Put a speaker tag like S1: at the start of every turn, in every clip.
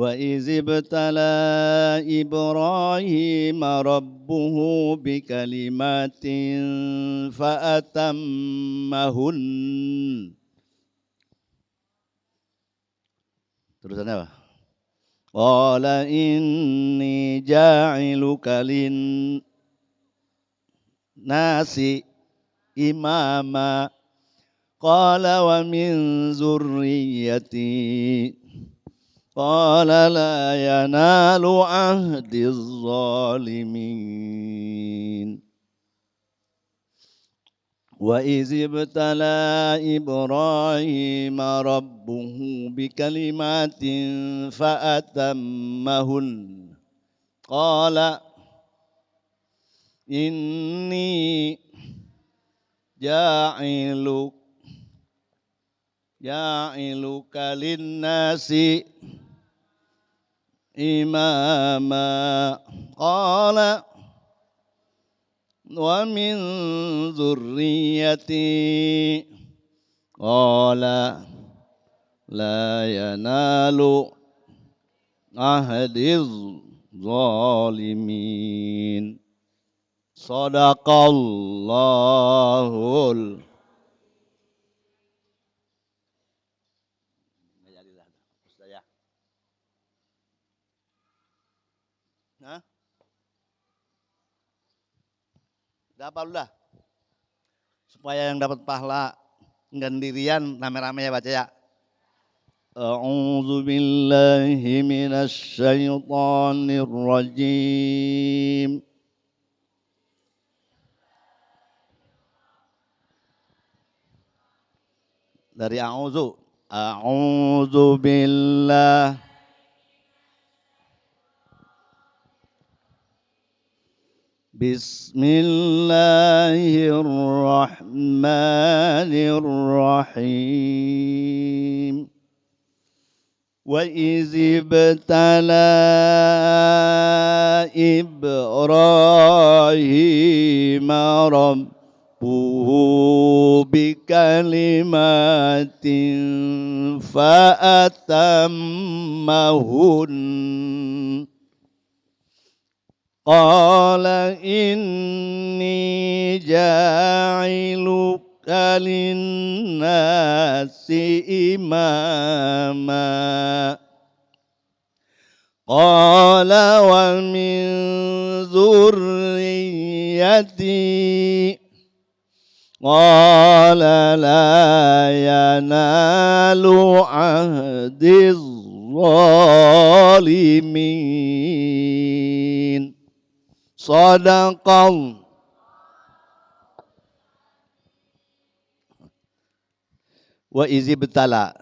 S1: Wa izibtala Ibrahim rabbuhu bikalimatin fa'atammahun. Terusannya apa? Qala inni ja'iluka nasi imama. Qala wa min zurriyyati. Qala la yanalu ahdiz zalimin. Wa izibtala Ibrahim rabbuhu bikalimatin fa'atammahun. Qala inni ja'iluka linnasi imama. Qala wa min dzurriyyati. Qala la yanalu ahdiz zalimin. Sadaqallahul. Hah? Dapat lu dah. Supaya yang dapat pahala sendirian rame-rame ya baca ya. A'udzu billahi minasy syaithanir rajim. Dari a'udzu billah. Bismillahirrahmanirrahim. Wa izibtala Ibrahim rabbuhu bikalimatin fa'atammahun. Qala inni ja'iluka linnasi imama. Qala wa min dzurriyyati. Qala la yanalu ahdiz zalimin. Sadaqal. Wa izibtala.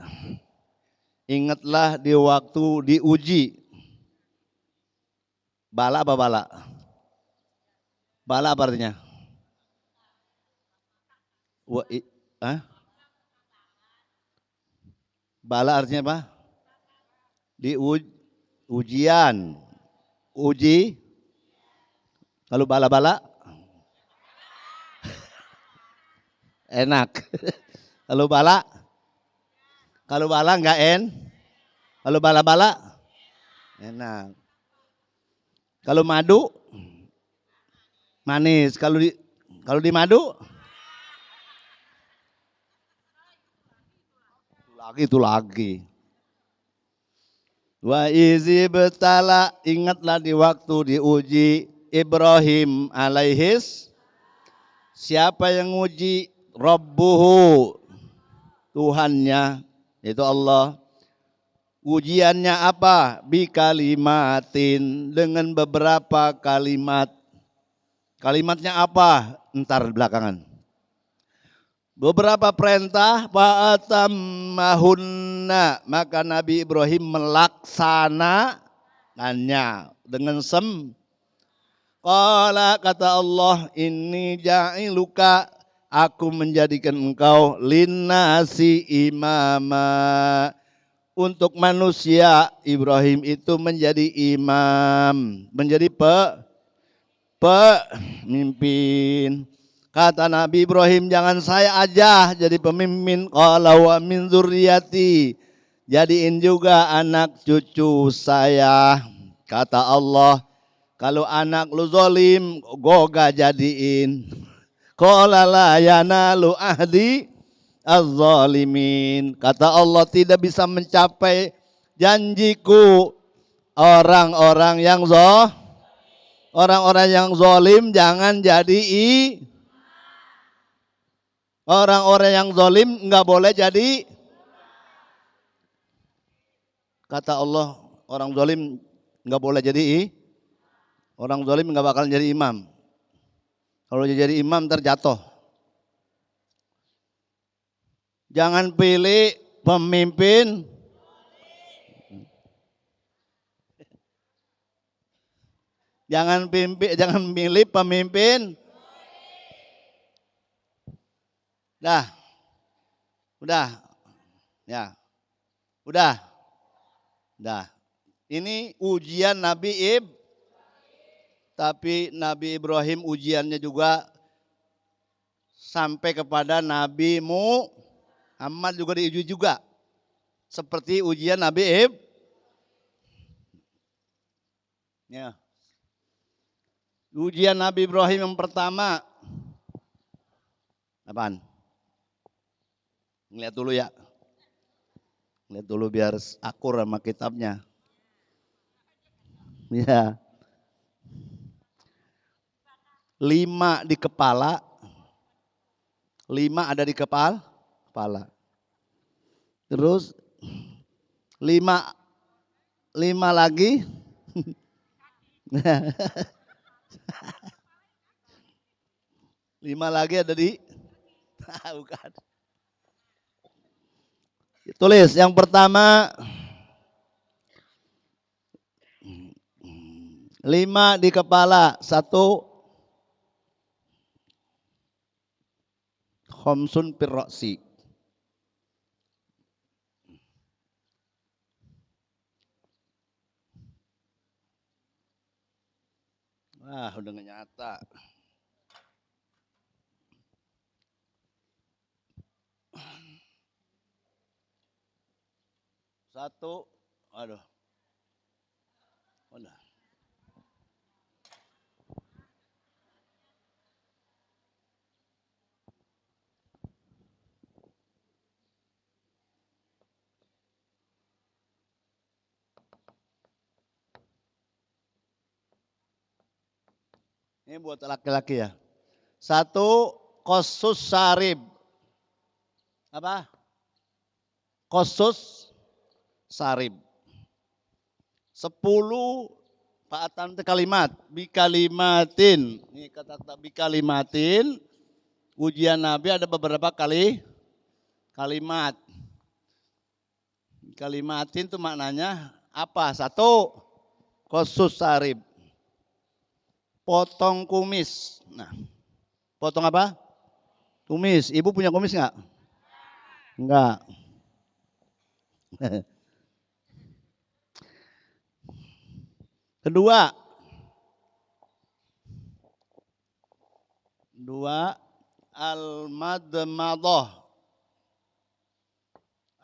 S1: Ingatlah di waktu diuji. Bala apa bala? Bala apa artinya? Bala artinya apa? Ujian. Uji. Kalau bala-bala enak. Kalau bala enggak Kalau bala-bala enak. Kalau madu manis. Kalau di madu itu lagi. Wa izibtala, ingatlah di waktu diuji Ibrahim alaihis. Siapa yang uji? Rabbuhu, Tuhannya, itu Allah. Ujiannya apa? Bikalimatin, dengan beberapa kalimat. Kalimatnya apa? Ntar belakangan. Beberapa perintah, fa'atammahunna, maka Nabi Ibrahim melaksanakannya dengan Qala, kata Allah, inni ja'iluka, aku menjadikan engkau linnasi imama, untuk manusia. Ibrahim itu menjadi imam, menjadi pemimpin. Kata Nabi Ibrahim, jangan saya aja jadi pemimpin. Qala wa min dzurriyyati, jadiin juga anak cucu saya. Kata Allah, kalau anak lu zolim, goga jadiin. Qala la yanalu ahdi az-zalimin. Kata Allah, tidak bisa mencapai janjiku orang-orang yang zolim jangan jadi orang-orang yang zolim nggak boleh jadi. Kata Allah, orang zolim nggak boleh jadi orang zolim nggak bakal jadi imam. Kalau jadi imam terjatuh. Jangan pilih pemimpin jangan pilih pemimpin. Udah. Ya. Udah. Ini ujian Nabi tapi Nabi Ibrahim ujiannya juga sampai kepada Nabi Muhammad juga diuji juga. Seperti ujian Nabi Ya. Ujian Nabi Ibrahim yang pertama. Apaan? Lihat dulu ya. Lihat dulu biar akur sama kitabnya. Ya. 5 di kepala. 5 ada di kepala. Terus 5 lagi. 5 lagi ada di bukan. Tulis yang pertama 5 di kepala. 1 khamsun firroksi. Wah, udah gak nyata. Satu, aduh. Udah. Ini buat laki-laki ya. 1 kosus sarib. Apa? Kosus sarib. 10 faatan kalimat. Bikalimatin. Ini kata bikalimatin. Ujian Nabi ada beberapa kalimat. Kalimatin itu maknanya apa? 1 kosus sarib. Potong kumis. Nah, potong apa? Kumis. Ibu punya kumis enggak? Enggak. Kedua, al-madmadah.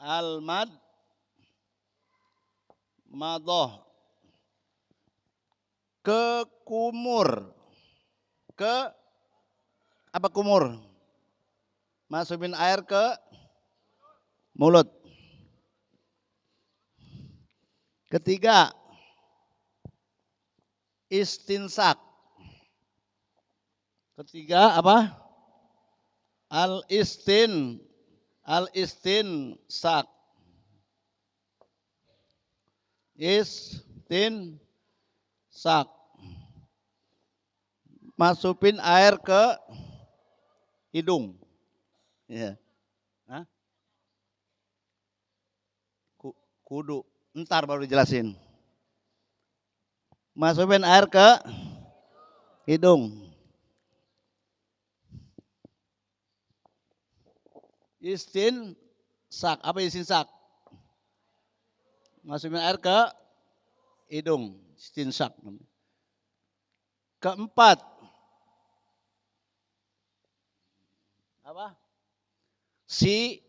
S1: Al-madmadah. Ke kumur. Apa kumur? Masukin air ke mulut. Ketiga, istinsak. Ketiga apa? Al-istinsak. Istinsak. Masukin air ke hidung. Ya. Hah? Kudu. Ntar baru dijelasin. Masukin air ke hidung. Istinsak. Apa istinsak? Masukin air ke hidung. Istinsak. Keempat. Apa? Siwak.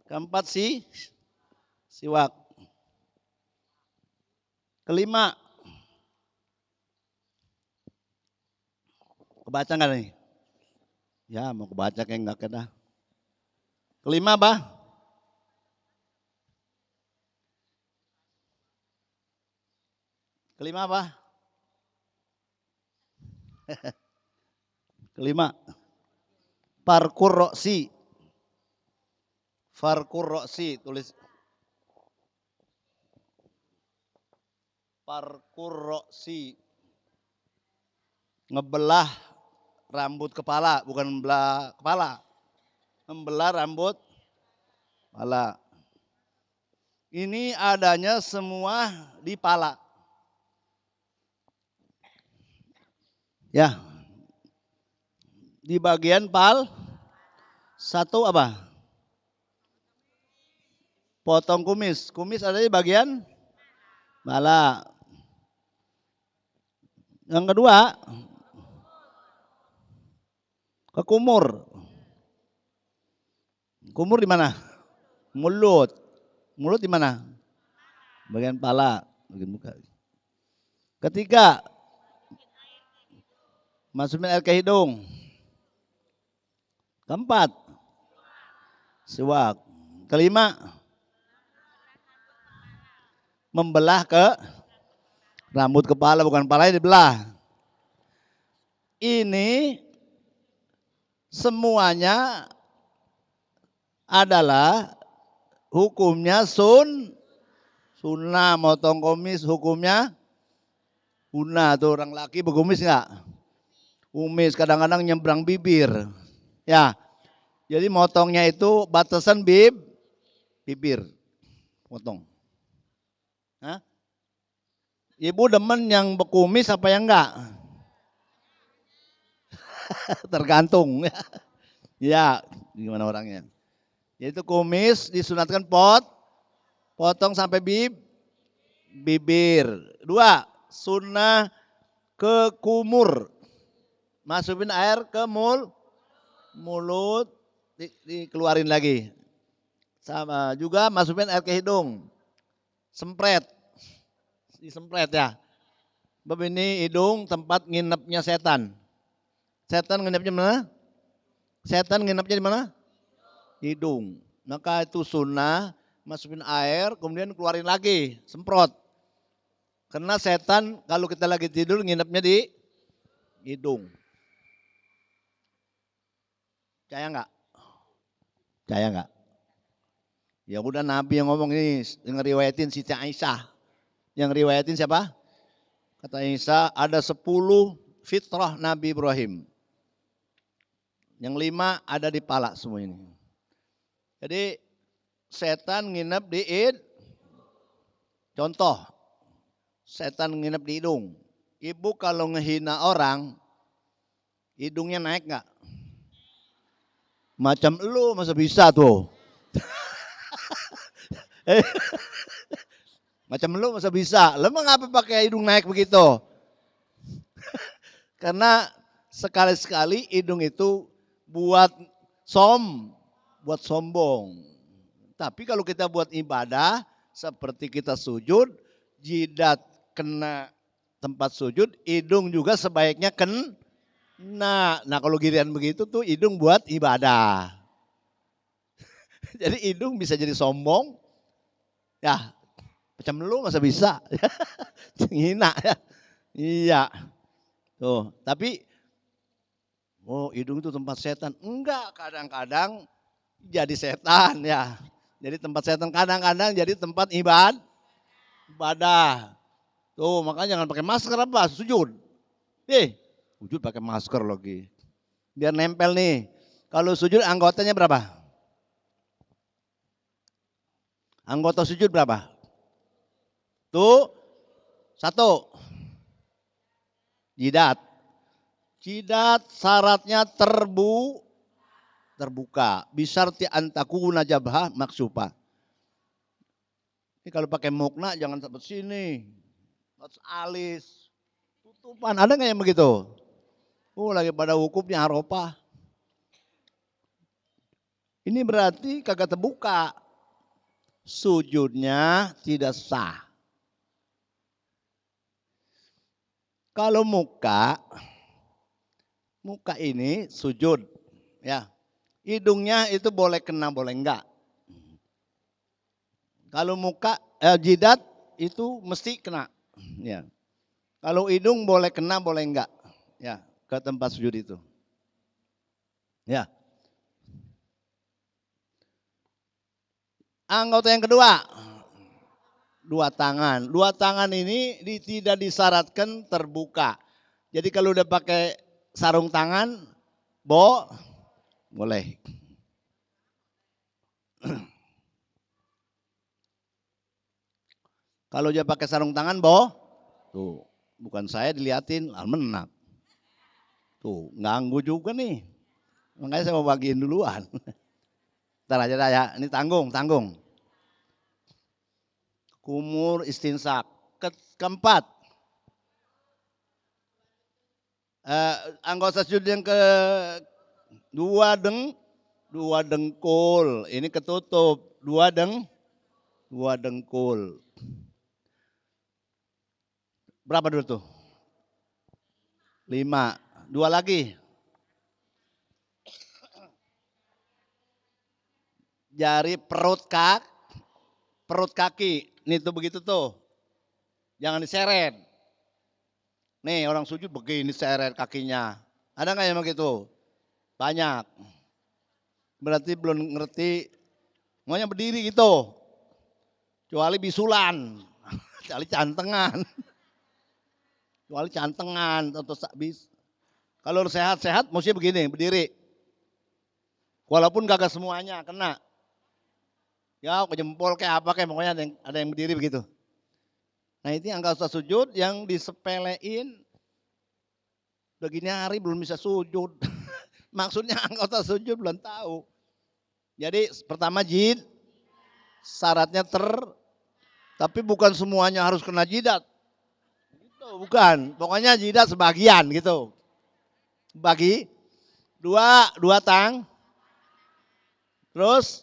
S1: Keempat siwak. Kelima, kebaca nggak nih? Ya mau kebaca kayak nggak kena. Kelima apa? Kelima apa? Kelima, parkur roksi. Parkur roksi, tulis. Parkur roksi. Ngebelah rambut kepala, bukan membelah kepala. Membelah rambut kepala. Ini adanya semua di pala. Ya. Di bagian satu apa? Potong kumis. Kumis ada di bagian kepala. Yang kedua, ke kumur. Kumur di mana? Mulut. Mulut di mana? Bagian kepala, bagian muka. Ketiga, masukin air ke hidung. Keempat, siwak. Kelima, membelah ke rambut kepala, bukan kepalanya dibelah. Ini semuanya adalah hukumnya sunnah. Motong kumis hukumnya sunnah. Tuh orang laki berkumis enggak? Kumis kadang-kadang nyebrang bibir. Ya. Jadi motongnya itu batasan bibir. Potong. Hah? Ibu demen yang berkumis apa yang enggak? Tergantung. Ya, gimana orangnya. Yaitu kumis disunatkan potong sampai bibir. Dua, sunnah ke kumur. Masukin air ke mulut, dikeluarin lagi. Sama juga masukin air ke hidung. Sempret. Disempret ya. Bab ini hidung tempat nginepnya setan. Setan nginepnya mana? Setan nginepnya di mana? Hidung. Maka itu sunnah, masukin air, kemudian keluarin lagi, semprot. Karena setan kalau kita lagi tidur nginepnya di hidung. Percaya enggak? Percaya enggak? Ya udah Nabi yang ngomong ini, yang riwayatin Siti Aisyah. Yang riwayatin siapa? Kata Aisyah ada 10 fitrah Nabi Ibrahim. Yang 5 ada di pala semua ini. Jadi setan nginep di contoh, setan nginep di hidung. Ibu kalau ngehina orang, hidungnya naik nggak? Macam lu masa bisa tuh? Macam lu masa bisa? Lu mengapa pakai hidung naik begitu? Karena sekali-sekali hidung itu buat sombong. Tapi kalau kita buat ibadah, seperti kita sujud, jidat kena tempat sujud, hidung juga sebaiknya kena. Nah kalau giliran begitu tuh hidung buat ibadah. Jadi hidung bisa jadi sombong. Ya, macam lu masa bisa. Hina ya. Iya. Tuh, tapi hidung itu tempat setan. Enggak, kadang-kadang jadi setan ya. Jadi tempat setan, kadang-kadang jadi tempat ibadah. Tuh, makanya jangan pakai masker apa, sujud. Sujud pakai masker lagi. Biar nempel nih. Kalau sujud anggotanya berapa? Anggota sujud berapa? Tuh, 1. Jidat. Jidat syaratnya terbuka. Bisarti antakuna jabha maksupa. Ini kalau pakai mukna jangan sampai sini. Harus alis. Tutupan. Ada nggak yang begitu? Lagi pada wukufnya Arafah. Ini berarti kagak terbuka. Sujudnya tidak sah. Kalau muka ini sujud, ya. Hidungnya itu boleh kena, boleh enggak. Kalau muka, jidat itu mesti kena. Ya. Kalau hidung boleh kena, boleh enggak. Ya, ke tempat sujud itu. Ya. Anggota yang kedua, dua tangan. Dua tangan ini tidak disyaratkan terbuka. Jadi kalau udah pakai sarung tangan, boleh. Kalau dia pakai sarung tangan, tuh, bukan saya diliatin, almenak. Tuh, ganggu juga nih. Makanya saya mau bagiin duluan. Ntar aja dah ya, ini tanggung. Kumur istinsak. Keempat, anggota sujud yang dua dengkul. Ini ketutup. Dua dengkul. Berapa dulu tuh? 5. Dua lagi. Jari perut kaki. Nih tuh begitu tuh. Jangan diseret. Nih orang sujud begini seret kakinya. Ada nggak yang begitu? Banyak. Berarti belum ngerti. Maunya berdiri gitu. Kecuali bisulan. Kecuali cantengan. Kalau sehat-sehat mesti begini, berdiri. Walaupun kagak semuanya kena. Ya ke jempol kayak apa kayak pokoknya ada yang berdiri begitu. Nah ini anggota sujud yang disepelein. Begini hari belum bisa sujud. Maksudnya anggota sujud belum tahu. Jadi pertama syaratnya tapi bukan semuanya harus kena jidat. Gitu, bukan. Pokoknya jidat sebagian gitu. Bagi dua terus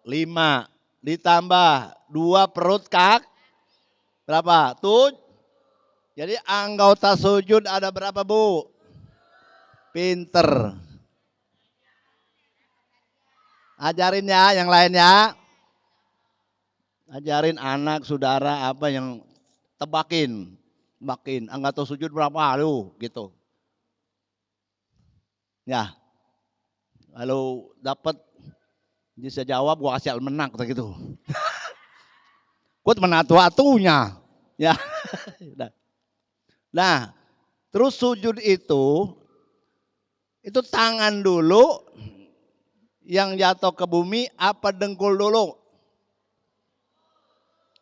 S1: 5 ditambah 2 perut berapa? Jadi anggota sujud ada berapa, Bu? Pinter. Ajarin ya yang lain ya. Ajarin anak, saudara apa yang tebakin. Anggota sujud berapa lu gitu. Ya. Kalau dapat bisa jawab gua kasih almenak gitu. Gua temen atu-atunya. Ya. Nah, terus sujud itu tangan dulu yang jatuh ke bumi apa dengkul dulu?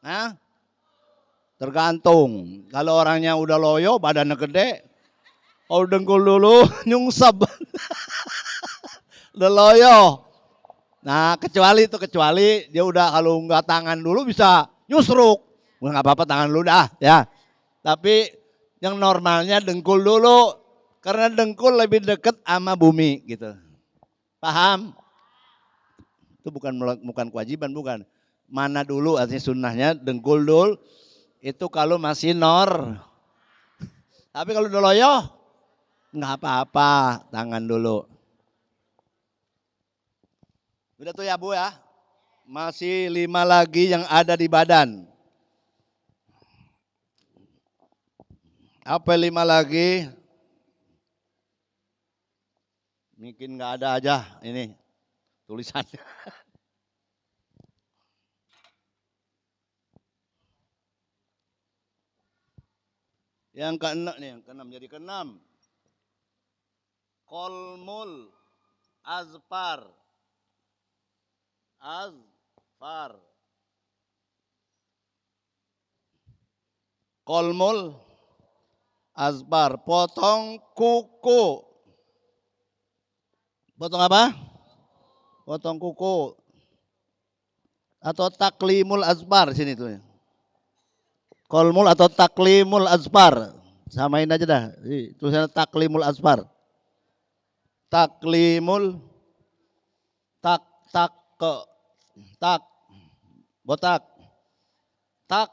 S1: Hah? Tergantung. Kalau orangnya udah loyo, badannya gede, kalau dengkul dulu nyungsep. Udah loyo. Nah, kecuali dia udah kalau nggak tangan dulu bisa nyusruk. Nggak apa-apa tangan dulu dah ya. Tapi yang normalnya dengkul dulu. Karena dengkul lebih dekat sama bumi gitu. Paham? Itu bukan kewajiban, bukan. Mana dulu artinya sunnahnya dengkul dulu. Itu kalau masih Tapi kalau udah loyo, nggak apa-apa, tangan dulu. Udah tuh ya Bu ya. Masih 5 lagi yang ada di badan. Apa 5 lagi? Mungkin nggak ada aja ini tulisannya. Yang keenam jadi keenam. Kolmul azfar. Kolmul azbar, potong kuku. Potong apa? Potong kuku. Atau taklimul azbar sini tuh. Kolmul atau taklimul azbar. Samain aja dah. Tulisannya taklimul azbar. Taklimul Tak ke tak botak. Tak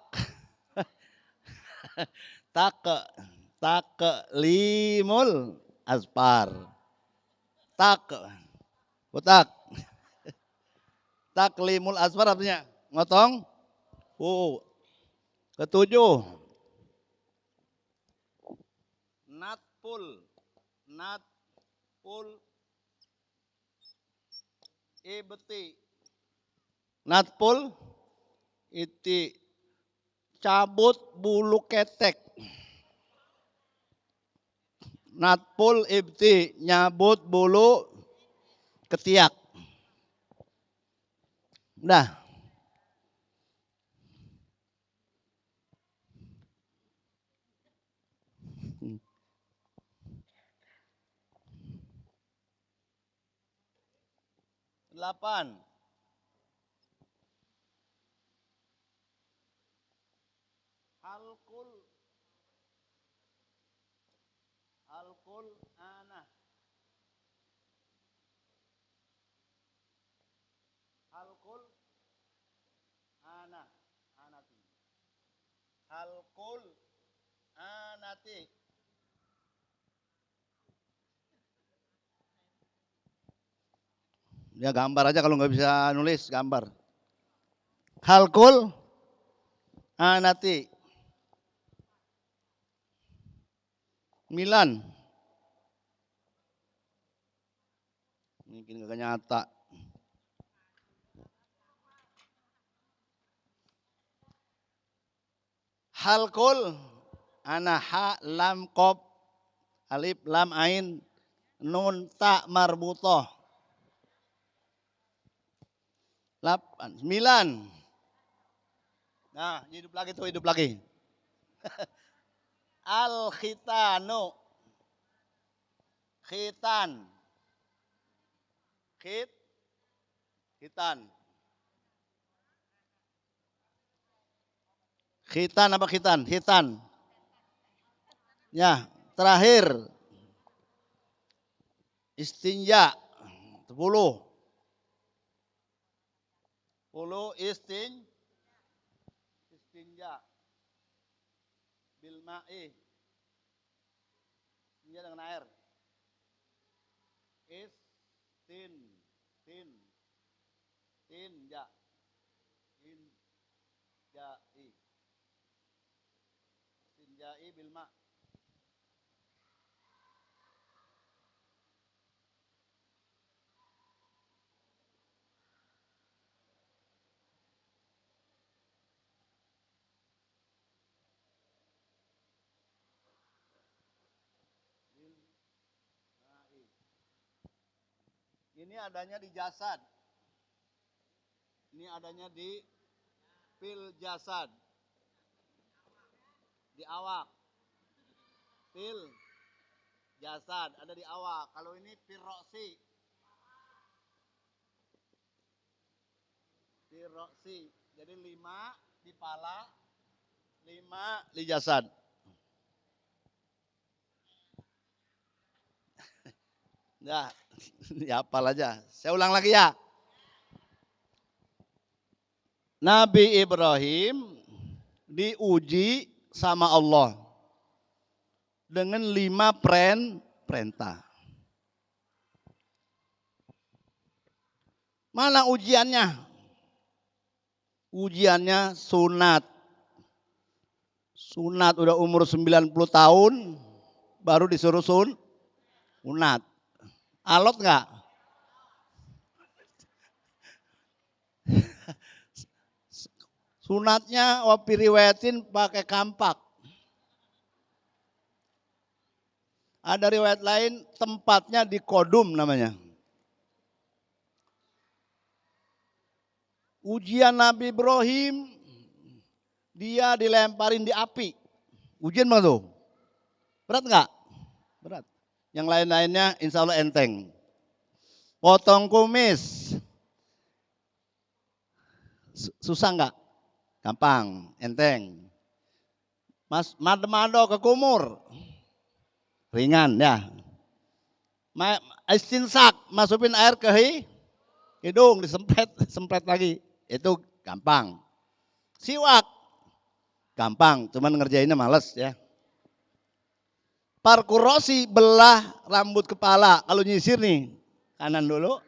S1: tak ke tak ke limul aspar. Tak botak. Tak limul aspar artinya ngotong. Oh, ketujuh. Natpul. Natpul ibti. Natpul iti cabut bulu ketek. Natpul ibti nyabut bulu ketiak. Udah. Delapan. Halkul anah. Halkul anah. Anati. Halkul anati. Ya gambar aja kalau nggak bisa nulis gambar. Halkul anati. Milan. Mungkin gak nyata. Halkul ana ha lam qaf alif lam ain nun ta marbutoh. 8 9. Nah, hidup lagi tuh, hidup lagi. Al khitanu. Khitan. Khitan. Khitan apa khitan? Khitan. Ya, terakhir. Istinja. 10. 10 istinja. Bil ma'i. Istinja dengan air. Tinja. Tinjai bil ma'. Ini adanya di jasad. Ini adanya di fil jasad. Di awak. Fil jasad ada di awak. Kalau ini firoksi. Firoksi. Jadi 5 di pala, 5 di jasad. Ya, ya hafal aja. Saya ulang lagi ya. Nabi Ibrahim diuji sama Allah dengan 5 perintah. Mana ujiannya? Ujiannya sunat. Sunat udah umur 90 tahun baru disuruh sunat. Alot nggak? Sunatnya wapi riwayatin pakai kampak. Ada riwayat lain tempatnya di Kodum namanya. Ujian Nabi Ibrahim, dia dilemparin di api. Ujian mana tuh? Berat nggak? Berat. Yang lain-lainnya insya Allah enteng. Potong kumis. Susah nggak? Gampang, enteng. Mado ke kumur. Ringan ya. Istinsak, masukin air ke hidung disempret, sempret lagi. Itu gampang. Siwak gampang, cuman ngerjainnya males ya. Parkurosi belah rambut kepala. Kalau nyisir nih, kanan dulu,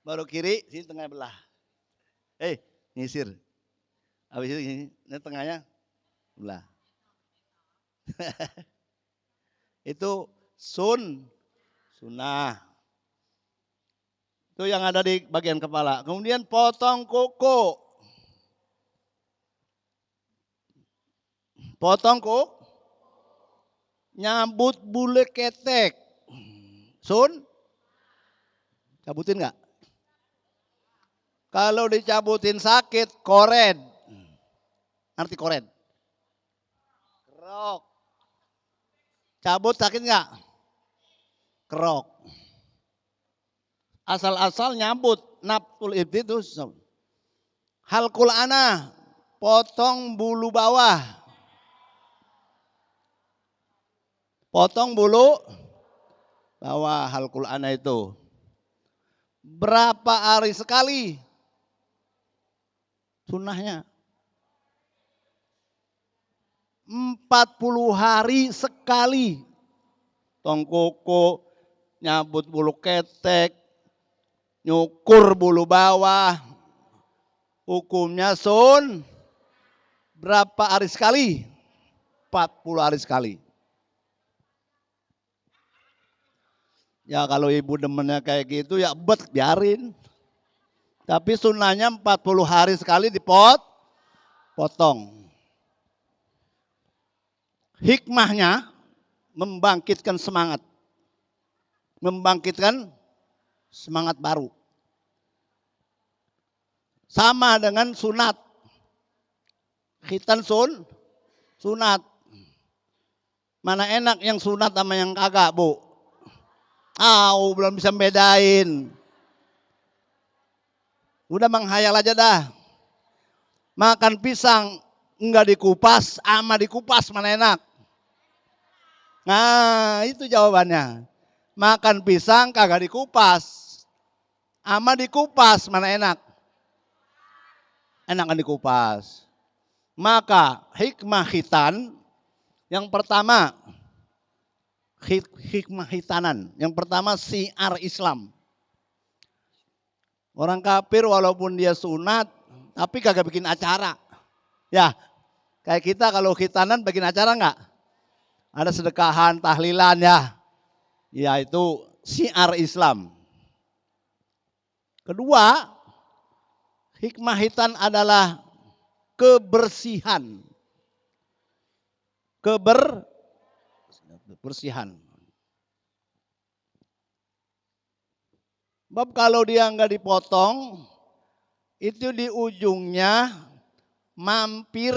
S1: baru kiri, sini tengah belah. Nyisir. Habis itu ini tengahnya belah. Itu sunnah. Itu yang ada di bagian kepala. Kemudian potong kuku. Potong kuku. Nyambut bulu ketek. Cabutin nggak? Kalau dicabutin sakit, kored. Arti kored? Kerok. Cabut sakit nggak? Kerok. Asal-asal nyambut. Naftul ibti itu. Halqul ana. Potong bulu bawah. Potong bulu bawah halqul ana itu. Berapa hari sekali? Sunnahnya 40 hari sekali. Potong kuku, nyabut bulu ketek, nyukur bulu bawah. Hukumnya berapa hari sekali? 40 hari sekali. Ya kalau ibu demennya kayak gitu ya biarin. Tapi sunnahnya 40 hari sekali potong. Hikmahnya membangkitkan semangat. Membangkitkan semangat baru. Sama dengan sunat. Khitan sunat. Mana enak yang sunat sama yang kagak, Bu? Belum bisa bedain. Udah menghayal aja dah. Makan pisang enggak dikupas, ama dikupas mana enak? Nah, itu jawabannya. Makan pisang kagak dikupas, ama dikupas mana enak? Enakan dikupas. Maka hikmah khitan yang pertama, hikmah khitanan. Yang pertama syiar Islam. Orang kafir walaupun dia sunat, tapi kagak bikin acara. Ya, kayak kita kalau khitanan bikin acara enggak? Ada sedekahan, tahlilan ya. Ya itu syiar Islam. Kedua, hikmah khitan adalah kebersihan. Kebersihan. Sebab kalau dia enggak dipotong, itu di ujungnya mampir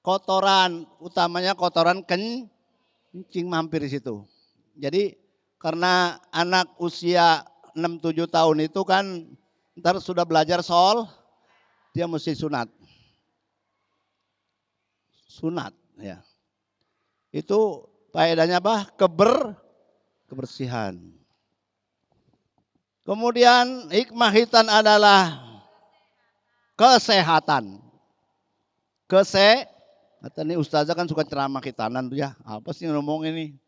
S1: kotoran, utamanya kotoran kencing mampir di situ. Jadi karena anak usia 6-7 tahun itu kan ntar sudah belajar dia mesti sunat. Sunat ya. Itu faedahnya apa? Kebersihan. Kemudian hikmah khitan adalah kesehatan. Kata nih ustazah kan suka ceramah khitanan tuh ya. Apa sih ngomong ini?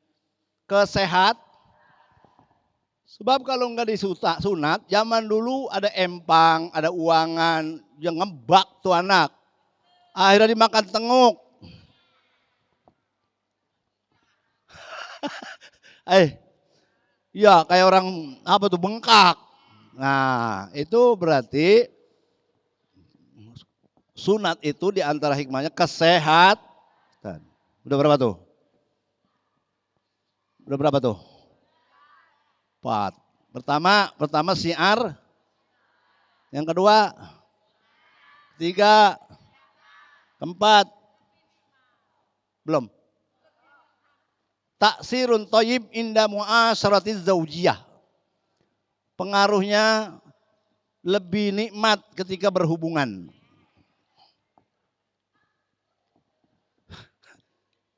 S1: Kesehat. Sebab kalau enggak disunat, zaman dulu ada empang, ada uangan, yang ngebak tuh anak. Akhirnya dimakan tenguk. Ya kayak orang apa tuh bengkak. Nah itu berarti sunat itu diantara hikmahnya kesehatan. Udah berapa tuh? 4. Pertama syiar. Yang kedua, 3, 4. Belum. Taksirun thayyib inda mu'asyaratiz zaujiyah. Pengaruhnya lebih nikmat ketika berhubungan.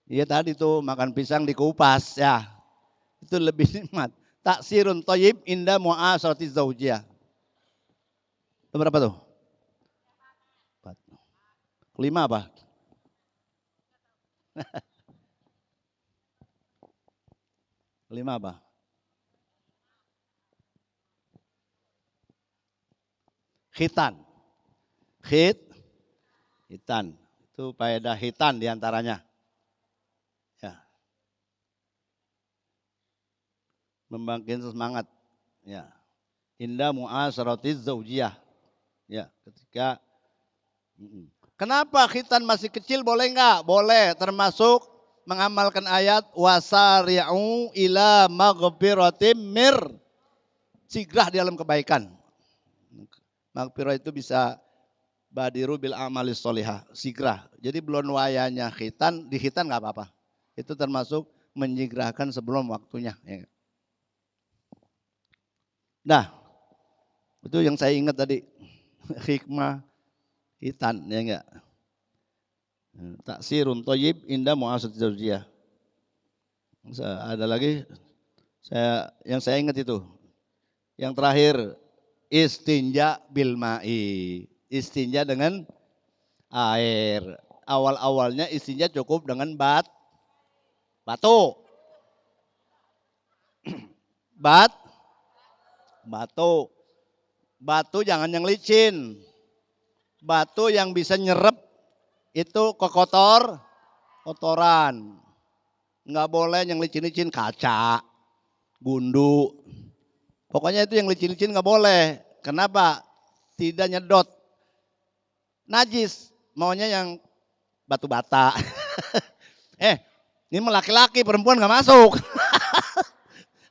S1: Iya tadi tuh makan pisang dikupas ya. Itu lebih nikmat. taksirun thayyib inda mu'asharati zaujiyah. Berapa tuh? 4. Kelima apa? Kelima apa? Khitan. Khitan. Itu faedah khitan diantaranya. Ya. Membangkitkan semangat. Ya. Indah mu'asharatiz zaujiyah. Ya, ketika kenapa khitan masih kecil boleh enggak? Boleh, termasuk mengamalkan ayat wasari'u ila maghfiratim mir. Sigrah di dalam kebaikan. Maghfirah itu bisa badiru bil amalis solihah, sigrah. Jadi belum wayanya khitan, di khitan enggak apa-apa. Itu termasuk menyigrahkan sebelum waktunya. Ya. Nah, itu yang saya ingat tadi. Hikmah khitan, ya enggak? Taksirun thayyib inda mu'asharati zaujiyah. Ada lagi yang saya ingat itu. Yang terakhir istinja bil ma'i. Istinja dengan air. Awal-awalnya istinja cukup dengan batu. Batu. Batu jangan yang licin. Batu yang bisa nyerap itu kotoran. Enggak boleh yang licin-licin, kaca, gundu. Pokoknya itu yang licin-licin enggak boleh. Kenapa? Tidak nyedot. Najis, maunya yang batu bata. Ini laki-laki, perempuan enggak masuk.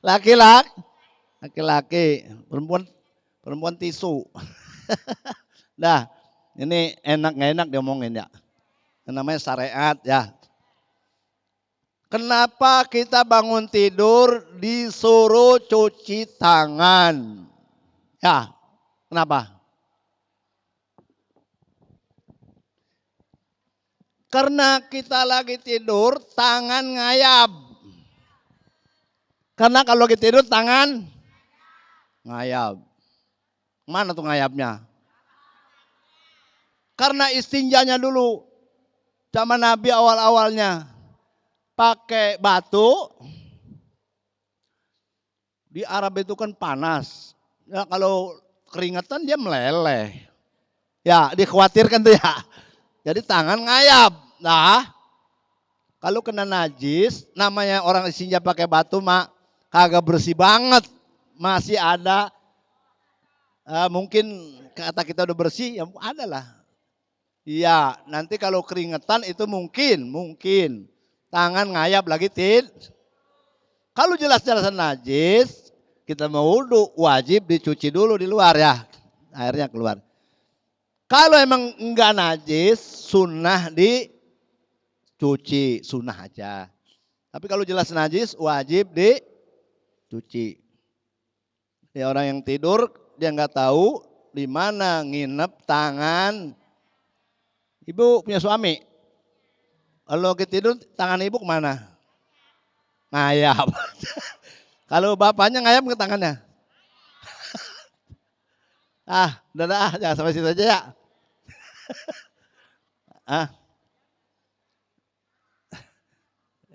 S1: Laki-laki, perempuan tisu. Nah, ini enak nggak enak diomongin ya. Yang namanya syariat ya. Kenapa kita bangun tidur disuruh cuci tangan? Ya, kenapa? Karena kita lagi tidur, tangan ngayap. Karena kalau lagi tidur, tangan ngayap. Mana tuh ngayapnya? Karena istinjanya dulu. Zaman Nabi awal-awalnya. Pakai batu. Di Arab itu kan panas. Ya, kalau keringetan dia meleleh. Ya, dikhawatirkan tuh ya. Jadi tangan ngayap. Nah, kalau kena najis, namanya orang istinja pakai batu mah kagak bersih banget. Masih ada mungkin kata kita udah bersih, ya ada lah. Iya, nanti kalau keringetan itu mungkin tangan ngayap lagi Kalau jelas-jelasan najis, kita mau wudu wajib dicuci dulu di luar ya, airnya keluar. Kalau emang enggak najis, sunnah dicuci, sunnah aja. Tapi kalau jelas najis, wajib dicuci. Ya, orang yang tidur dia nggak tahu di mana nginep tangan. Ibu punya suami. Kalau kita tidur tangan ibu kemana? Ngayap. Kalau bapaknya ngayap ke tangannya. Udah jangan sampai situ aja ya.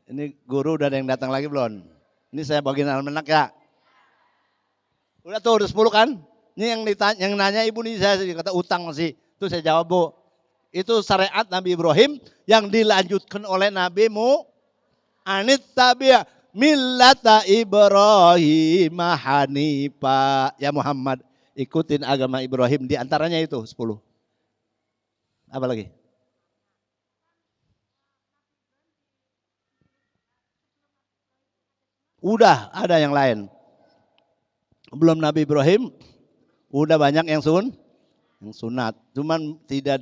S1: Ini guru udah ada yang datang lagi belum? Ini saya bagiin almanak ya. Udah 10 kan? Ini yang nanya ibu nih, saya kata utang masih. Itu saya jawab bu. Itu syariat Nabi Ibrahim yang dilanjutkan oleh Nabi Anit tabi'a millata Ibrahim hanifa. Ya Muhammad, ikutin agama Ibrahim, di antaranya itu 10. Apa lagi? Udah ada yang lain. Belum Nabi Ibrahim, udah banyak yang sunat. Cuman tidak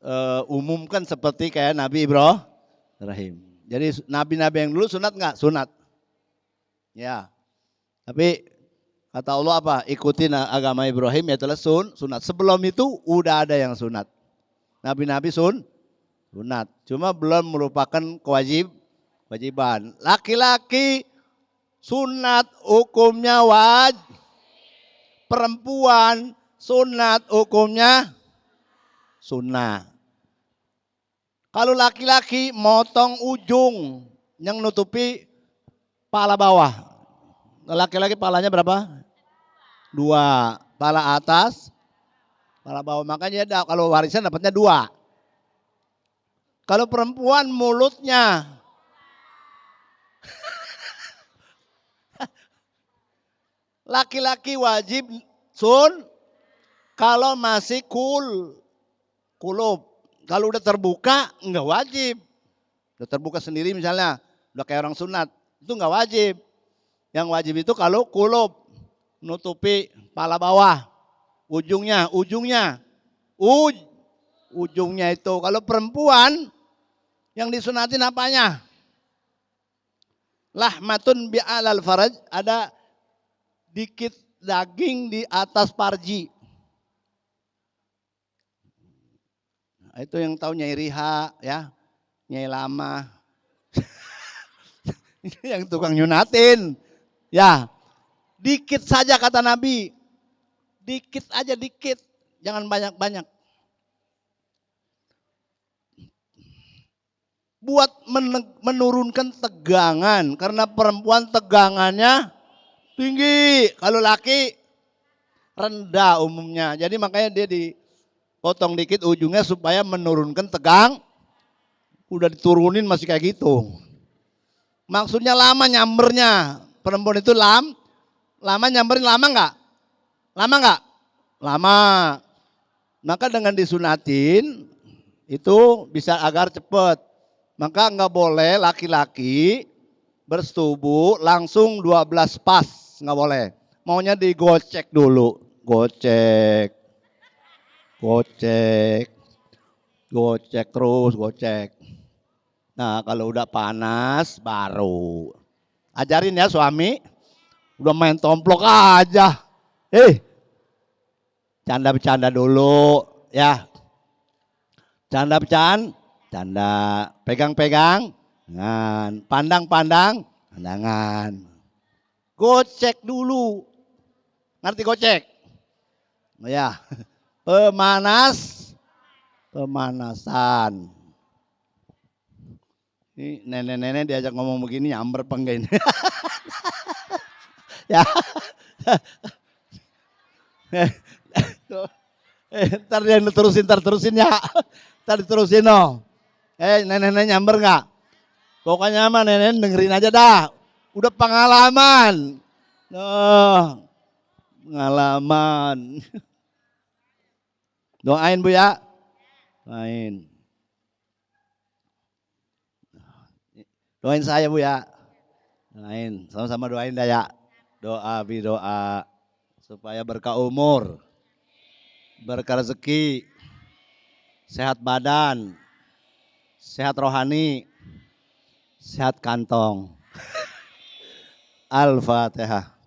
S1: diumumkan seperti kayak Nabi Ibrahim. Jadi nabi-nabi yang dulu sunat nggak? Sunat. Ya. Tapi kata Allah apa? Ikutin agama Ibrahim, yaitu sunat. Sebelum itu udah ada yang sunat. Nabi-nabi sunat. Cuma belum merupakan Kewajiban. Laki-laki sunat hukumnya perempuan sunat hukumnya sunnah. Kalau laki-laki motong ujung yang nutupi pala bawah. Laki-laki palanya berapa? 2. Pala atas, pala bawah. Makanya kalau warisan dapatnya 2. Kalau perempuan mulutnya. Laki-laki wajib kalau masih kulub. Kalau udah terbuka enggak wajib. Udah terbuka sendiri misalnya, udah kayak orang sunat, itu enggak wajib. Yang wajib itu kalau kulub, nutupi pala bawah, ujungnya itu. Kalau perempuan yang disunatin apanya? Lahmatun bi'alal faraj, ada dikit daging di atas parji. Itu yang tahu Nyai Riha ya, Nyai Lama. Yang tukang nyunatin. Ya. Dikit saja kata Nabi. Dikit aja dikit, jangan banyak-banyak. Buat menurunkan tegangan, karena perempuan tegangannya tinggi, kalau laki rendah umumnya. Jadi makanya dia dipotong dikit ujungnya supaya menurunkan tegang. Udah diturunin masih kayak gitu. Maksudnya lama nyambernya. Perempuan itu lama nyamberin, lama enggak? Lama. Maka dengan disunatin itu bisa agar cepat. Maka enggak boleh laki-laki bersetubuh langsung 12 pas, enggak boleh. Maunya digocek dulu, gocek terus. Nah kalau udah panas baru. Ajarin ya suami, udah main tomplok aja. Canda-bercanda dulu ya. Canda, pegang-pegang, pandang-pandang, pandangan. Gocek dulu. Ngerti gocek? Ya. Pemanasan. Ini nenek-nenek diajak ngomong begini nyamber apa enggak ini? Ya. Ntar dia terusin ya. Ntar diterusin no. Nenek-nenek nyamber enggak? Pokoknya mah nenek dengerin aja dah. Udah pengalaman. Pengalaman. Doain Bu ya. Doain saya Bu ya. Doain, sama-sama doain dah ya. Doa supaya berkah umur, berkah rezeki, sehat badan, sehat rohani, sehat kantong. Al-Fatihah.